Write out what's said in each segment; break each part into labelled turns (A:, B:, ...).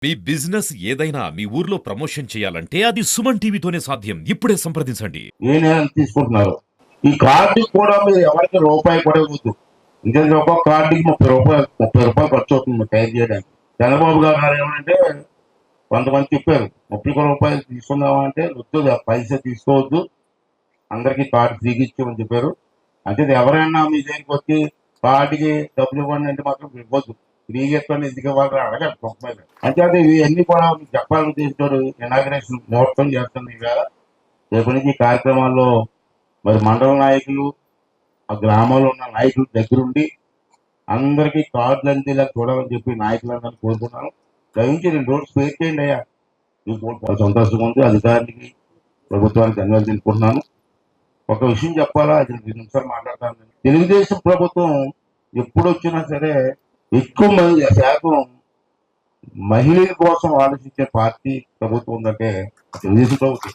A: మీ business ఏదైనా మీ ఊర్లో promotion చేయాలంటే అది సుమన్ టీవీతోనే సాధ్యం. ఇప్పుడే సంప్రదించండి.
B: ఏ నెల తీసుకుంటున్నారు? ఈ కార్డు కూడా మీరు ఎవరికి రూపాయి కూడా ఇవ్వద్దు. ఎందుకంటే ఒక్కొక్క కార్డుకి 30 రూపాయలు ఖర్చు అవుతుంది తయారు చేయడానికి. చంద్రబాబు గారు ఏమంటే కొంతమంది చెప్పారు 30 రూపాయలు తీసుకుందామంటే వద్దు, పైసా తీసుకోవద్దు, అందరికీ కార్డు ఫ్రీగా ఇచ్చామని చెప్పారు. అంటే ఎవరైనా మీ దగ్గరికి వచ్చి కార్డుకి డబ్బులు ఇవ్వండి అంటే మాత్రం ఇవ్వద్దు. ఫ్రీగా ఇస్తాను ఎందుకు ఇవ్వాలి అడగాలి మొక్క. అంటే అది ఇవన్నీ కూడా మీకు చెప్పాలని చేస్తారు. ఇనాగ్రేషన్ ముహూర్తం చేస్తుంది ఇవాళ. రేపు నుంచి కార్యక్రమాల్లో మరి మండల నాయకులు, ఆ గ్రామంలో ఉన్న నాయకుల దగ్గరుండి అందరికీ కార్డులు అందేలా చూడాలని చెప్పి నాయకులందరినీ కోరుకున్నాను. దయించి 2 రోజులు స్పేర్ చేయండి అయ్యా. మీకు సంతోషంగా ఉంది. అధికారికి, ప్రభుత్వానికి ధన్యవాదాలు తెలుపుకుంటున్నాను. ఒక విషయం చెప్పాలా, అది 2 నిమిషాలు మాట్లాడతాను. తెలుగుదేశం ప్రభుత్వం ఎప్పుడు వచ్చినా సరే ఎక్కువ మంది శాతం మహిళల కోసం ఆలోచించే పార్టీ ప్రభుత్వం ఉందంటే తెలుగుదేశం ప్రభుత్వం.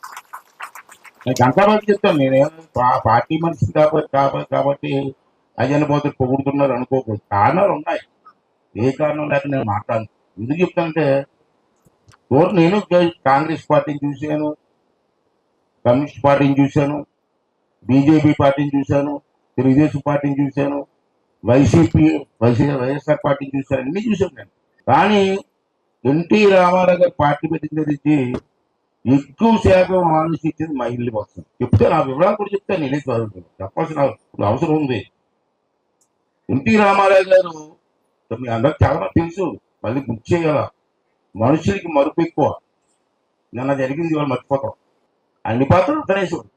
B: నేను గంటాబాబు చెప్తాను, నేనేం పార్టీ మనిషి కాబట్టి అయ్యని పోతే పొగుడుతున్నారు అనుకోకూడదు. కారణాలు ఉన్నాయి. ఏ కారణం లేక నేను మాట్లాడను. ఎందుకు చెప్తానంటే నేను కాంగ్రెస్ పార్టీని చూశాను, కమ్యూనిస్ట్ పార్టీని చూశాను, బీజేపీ పార్టీని చూశాను, తెలుగుదేశం పార్టీని చూశాను, వైఎస్ఆర్ పార్టీని చూశాను, అన్ని చూశాను నేను. కానీ ఎన్టీ రామారావు గారు పార్టీ పెట్టిన నుంచి ఎక్కువ శాతం ఆలోచించింది మహిళల కోసం. చెప్తే నా వివరాలు కూడా చెప్తాను. నేనే చెప్పాల్సిన అవసరం ఉంది. ఎన్టీ రామారావు గారు మీ అందరికి చాలా తెలుసు, మళ్ళీ గుర్తు చేయాల. మనుషులకి మరుపు ఎక్కువ. నిన్న జరిగింది ఇవాళ మర్చిపోతాం. అన్ని పాత్రలు అతనేసాడు.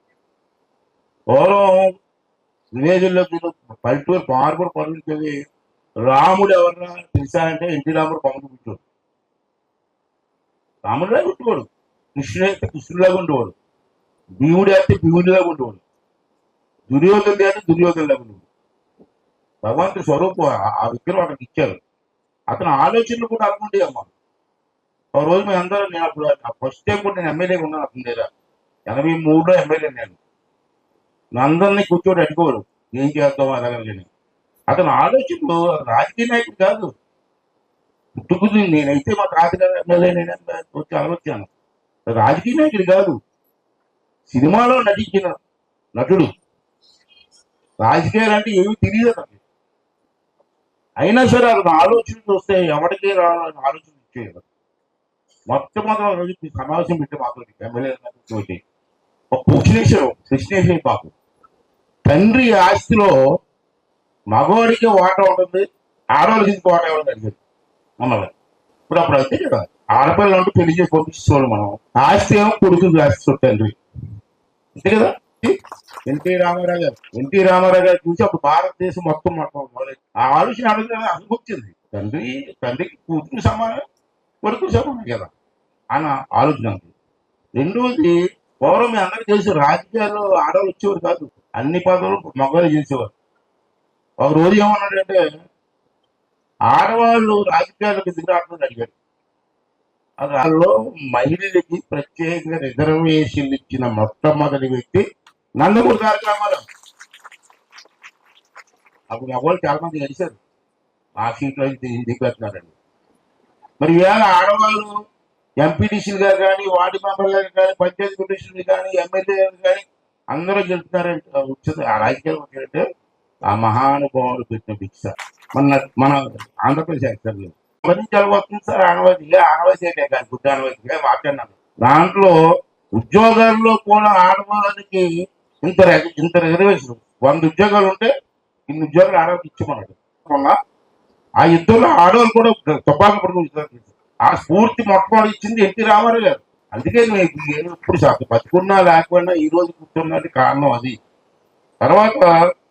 B: పూర్వం విలేజ్లో పల్లెటూరు పార్పూర్ పనులకి రాముడు ఎవరన్నా తెలుసా అంటే ఎన్టీ రాముడు పవన్ కూర్చోడు. రాముడిలా గుర్తుకోడు. కృష్ణుడు అయితే కృష్ణుడిలాగా ఉండేవాడు. భీముడు అయితే భీముడిలాగా ఉండేవాడు. దుర్యోధనుడు అయితే దుర్యోధనులాగా ఉండేవాడు. భగవంతుడి స్వరూపం ఆ విగ్రహం అక్కడికి ఇచ్చారు. అతని ఆలోచనలు కూడా అనుకుంటే అమ్మా. ఒక రోజు మేము అందరూ, నేను అప్పుడు ఫస్ట్ టైం కూడా నేను ఎమ్మెల్యేగా ఉన్నాను అతని దగ్గర. 83లో ఎమ్మెల్యే నేను. అందరినీ కూర్చోటి అడుకోరు ఏం చేద్దాం అలాగని. అతని ఆలోచనలు రాజకీయ నాయకుడు కాదు. పుట్టుకుని నేనైతే మా తాతగారు ఎమ్మెల్యే నేను వచ్చి ఆలోచించాను. రాజకీయ నాయకుడు కాదు, సినిమాలో నటించిన నటుడు. రాజకీయాలు అంటే ఏమి తెలియదు అతనికి. అయినా సరే అతను ఆలోచనలు వస్తే ఎవరికి రావాలని ఆలోచన ఇచ్చేది. మొట్టమొదటి రోజు సమావేశం పెట్టి మాకు ఎమ్మెల్యే ఒక కృష్ణేశ్వరం పాపం తండ్రి ఆస్తిలో మగవాడికి వాటా ఉంటుంది, ఆడవాళ్ళకి వాటా ఇవ్వడం అడిగారు మమ్మల్ని. ఇప్పుడు అప్పుడు అయితే కదా ఆడపిల్లలు అంటూ పెళ్లి చేసి పంపించేవాళ్ళు. మనం ఆస్తి ఏమో కొడుకు ఆస్తి తండ్రి అంతే కదా. ఎన్టీ రామారావు గారు చూసి అప్పుడు భారతదేశం మొత్తం ఆ ఆలోచన అనుభవించింది. తండ్రికి కూతురు సమానం, కొడుకు సమానం కదా అన్న ఆలోచన. రెండోది, పూర్వం మీ అందరికీ తెలుసు రాజకీయాల్లో ఆడవాళ్ళు వచ్చేవారు కాదు, అన్ని పదవులు మగవాళ్ళు చేసేవారు. ఒక రోజు ఏమన్నాడంటే ఆడవాళ్ళు రాజకీయాలకు దిగురాటని అడిగారు. అందులో మహిళలకి ప్రత్యేకంగా రిజర్వేషన్లు ఇచ్చిన మొట్టమొదటి వ్యక్తి నందమూరి తారక రామారావు. అప్పుడు మగవాళ్ళు చాలా మంది కలిశారు, ఆ సీట్లో ఇంటికి పెడుతున్నారండి. మరి ఇవాళ ఆడవాళ్ళు ఎంపీటీసీలు గారు కానీ, వార్డు మెంబర్ గారు కానీ, పంచాయతీ కమిషనర్లు కానీ, ఎమ్మెల్యే కానీ అందరూ గెలుస్తున్నారంటే వచ్చేది ఆ రాజకీయాలు వచ్చారంటే ఆ మహానుభావుడు పెట్టిన భిక్ష. మన ఆంధ్రప్రదేశ్ యాక్టర్లు వస్తుంది సార్. ఆనవాయితీ కాదు, గుడ్డ ఆనవాయితీగా మాట్లాడినాను. దాంట్లో ఉద్యోగాల్లో కూడా ఆడవాళ్ళకి ఇంత రిజర్వేషన్. 100 ఉద్యోగాలు ఉంటే 2 ఉద్యోగాలు ఆడవాళ్ళకి ఇచ్చామన్నాడు. ఆ యుద్ధంలో ఆడవాళ్ళు కూడా తుపాకు పడుకుంటారు. ఆ స్ఫూర్తి మొట్టమొదటి ఇచ్చింది ఎన్టీ రామారావు గారు. అందుకే ఇప్పుడు బతుకున్నా లేకపోయినా ఈ రోజు కూర్చున్నది కారణం అది. తర్వాత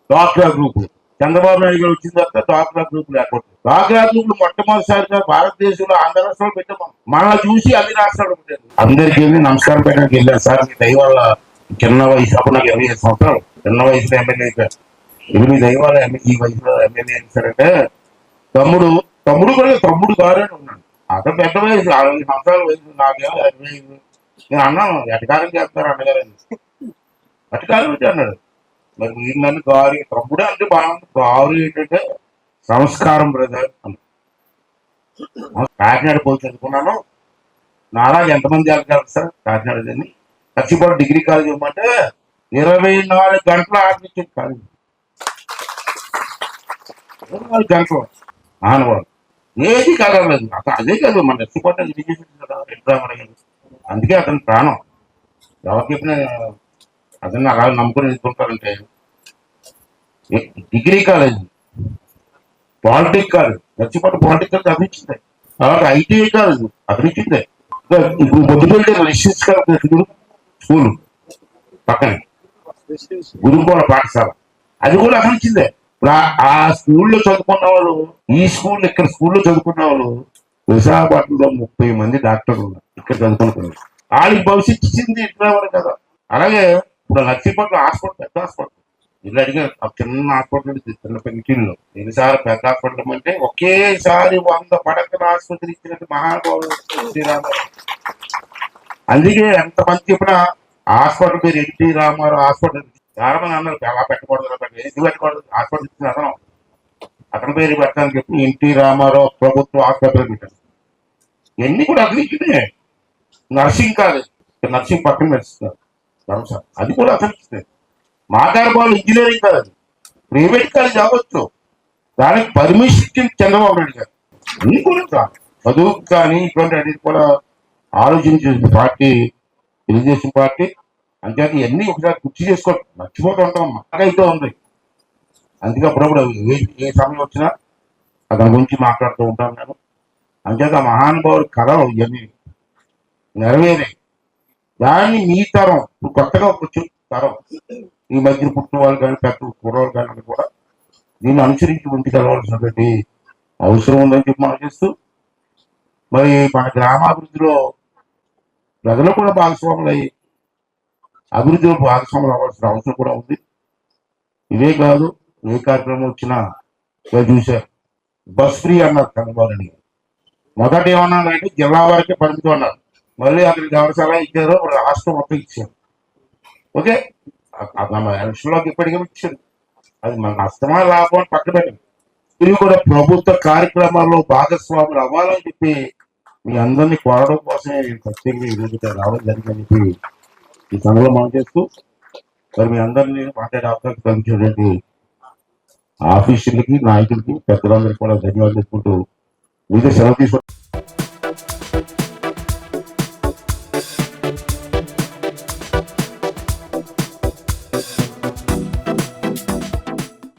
B: డ్వాక్రా గ్రూపులు, చంద్రబాబు నాయుడు గారు వచ్చిన తర్వాత డ్వాక్రా గ్రూపులు లేకపోతే డ్వాక్రా గ్రూపులు మొట్టమొదటిసారిగా భారతదేశంలో ఆంధ్ర రాష్ట్రాలు పెట్టాము. మనల్ని చూసి అన్ని రాష్ట్రాలు పెట్టారు. అందరికీ నమస్కారం పెట్టడానికి వెళ్ళాను సార్. మీ దయ వల్ల చిన్న వయసు, అప్పుడు నాకు 25 సంవత్సరాలు, చిన్న వయసులో ఎమ్మెల్యే అయిపోయారు. మీ దయ వల్ల ఈ వయసులో ఎమ్మెల్యే అయిపోయారంటే తమ్ముడు గారు అని ఉన్నాను. అతను పెద్ద వయసు, 60 సంవత్సరాల వయసు, నాకేమో 25. నేను అన్నాను ఎటకారం చేస్తారు అన్నగారని. అటకారం ఏంటి అన్నాడు. మరి మీరు నన్ను గారు తమ్ముడు అంటే బాగుంది. గారు ఏంటంటే సంస్కారం బ్రదర్ అని. కాకినాడ పోయి చదువుకున్నాను. నాలా ఎంతమంది వెళ్ళగలరు సార్ కాకినాడ అని కచ్చిపాడు డిగ్రీ కాలేజ్ ఇవ్వమంటే 24 గంటలు ఆడించింది కాలేజ్. 24 గంటలు ఆనవాడు ఏది కలగలేదు. అసలు అదే కాదు మన కచ్చిపాడు ఎడ్యుకేషన్ కదా ఎగ్జామ్. అందుకే అతని ప్రాణం. ఎవరికి చెప్పిన అతన్ని అలా నమ్ముకొని ఎదుర్కొంటారంటే డిగ్రీ కాలేజ్, పాలిటిక్ కాలేజ్, కచ్చిపాడు పాలిటిక్ కాలేజ్ అభిచ్చింది. అలాగే ఐటీఐ కాలేజ్ అభిచ్చింది. ఇప్పుడు పొద్దుపెళ్తే రెసిడెన్షియల్ స్కూల్ పక్కనే గురుకుల పాఠశాల అది కూడా అభిచ్చిందే. ఇప్పుడు ఆ స్కూల్లో చదువుకున్న వాళ్ళు, ఈ స్కూల్ ఇక్కడ స్కూల్లో చదువుకున్న వాళ్ళు విశాఖపట్నంలో 30 మంది డాక్టర్లు ఉన్నారు ఇక్కడ చదువుకున్నారు. వాళ్ళకి భవిష్యత్తు ఇచ్చింది ఇట్లా కదా. అలాగే ఇప్పుడు నర్సీపట్నం హాస్పిటల్ పెద్ద హాస్పిటల్. ఇల్లు అడిగా చిన్న హాస్పిటల్ చిన్న పెంకిల్లో ఎన్నిసార్లు పెద్ద హాస్పిటల్ అంటే ఒకేసారి 100 పడకల ఆసుపత్రి ఇచ్చినట్టు మహానుభావుడు శ్రీరామారావు. అందుకే ఎంత మంది చెప్పినా హాస్పిటల్ పేరు ఎన్టీ రామారావు హాస్పిటల్. చాలా మంది అన్నారు అలా పెట్టకూడదు, ఎందుకు పెట్టకూడదు, హాస్పిటల్ ఇచ్చిన అతని పేరు పెట్టడానికి చెప్పి ఎన్టీ రామారావు ప్రభుత్వ ఆసుపత్రి పెట్టారు. ఇవన్నీ కూడా అతను ఇచ్చినే. నర్సింగ్ కాలేజ్, నర్సింగ్ పక్కన నడుస్తున్నారు అది కూడా అతను ఇచ్చినాయి. మాట్లాడబాలు ఇంజనీరింగ్ కాలేజ్, ప్రైవేట్ కాలేజ్ అవ్వచ్చు, దానికి పర్మిషన్ ఇచ్చింది చంద్రబాబు నాయుడు గారు. అన్ని కూడా చదువు కానీ ఇటువంటి అనేది కూడా ఆలోచించింది పార్టీ, తెలుగుదేశం పార్టీ. అంతేకాదు ఇవన్నీ ఒకసారి గుర్తు చేసుకోవడం మర్చిపోతూ ఉంటాం. మాకైతే ఉంది. అందుకే అప్పుడప్పుడు ఏ సమయం వచ్చినా అతని గురించి మాట్లాడుతూ ఉంటాను నేను. అంతేత మహానుభావుడు కళలు ఇవన్నీ నెరవేరే దాన్ని మీ తరం కొత్తగా వచ్చి తరం ఈ మధ్య పుట్టిన వాళ్ళు కానీ పెద్ద కుర్రవాళ్ళు కానీ కూడా దీన్ని అనుసరించి ముందుకెళ్ళవలసినటువంటి అవసరం ఉందని చెప్పి మనం చేస్తూ, మరి మన గ్రామాభివృద్ధిలో ప్రజలు కూడా భాగస్వాములు అయ్యి అభివృద్ధిలో భాగస్వాములు అవ్వాల్సిన అవసరం కూడా ఉంది. ఇదే కాదు, ఏ కార్యక్రమం వచ్చినా చూశారు. బస్ ఫ్రీ అన్నారు చంద్రబాబు నాయుడు. మొదట ఏమన్నారంటే జిల్లా వరకే పరిమితం అన్నారు. మళ్ళీ అతనికి ఎవరి సలహా ఇచ్చారో రాష్ట్రం మొత్తం ఇచ్చారు. ఓకే, మన ఎలక్షన్లోకి ఇప్పటికే ఇచ్చారు. అది మన నష్టమా లాభం అని పక్కన పెట్టండి. ఇవి కూడా ప్రభుత్వ కార్యక్రమాల్లో భాగస్వాములు అవ్వాలని చెప్పి మీ అందరినీ కోరడం కోసమే ప్రత్యేకంగా ఈరోజు రావడం జరిగిందని చెప్పి ఈ సమయంలో మనం చేస్తూ, మరి మీ అందరినీ మాట్లాడే అవకాశం కల్పించినటువంటి ఆఫీసులకి, నాయకులకి, పెద్దలందరికీ కూడా ధన్యవాదాలు చేసుకుంటూ మీదే సెలవు తీసుకుంటాం.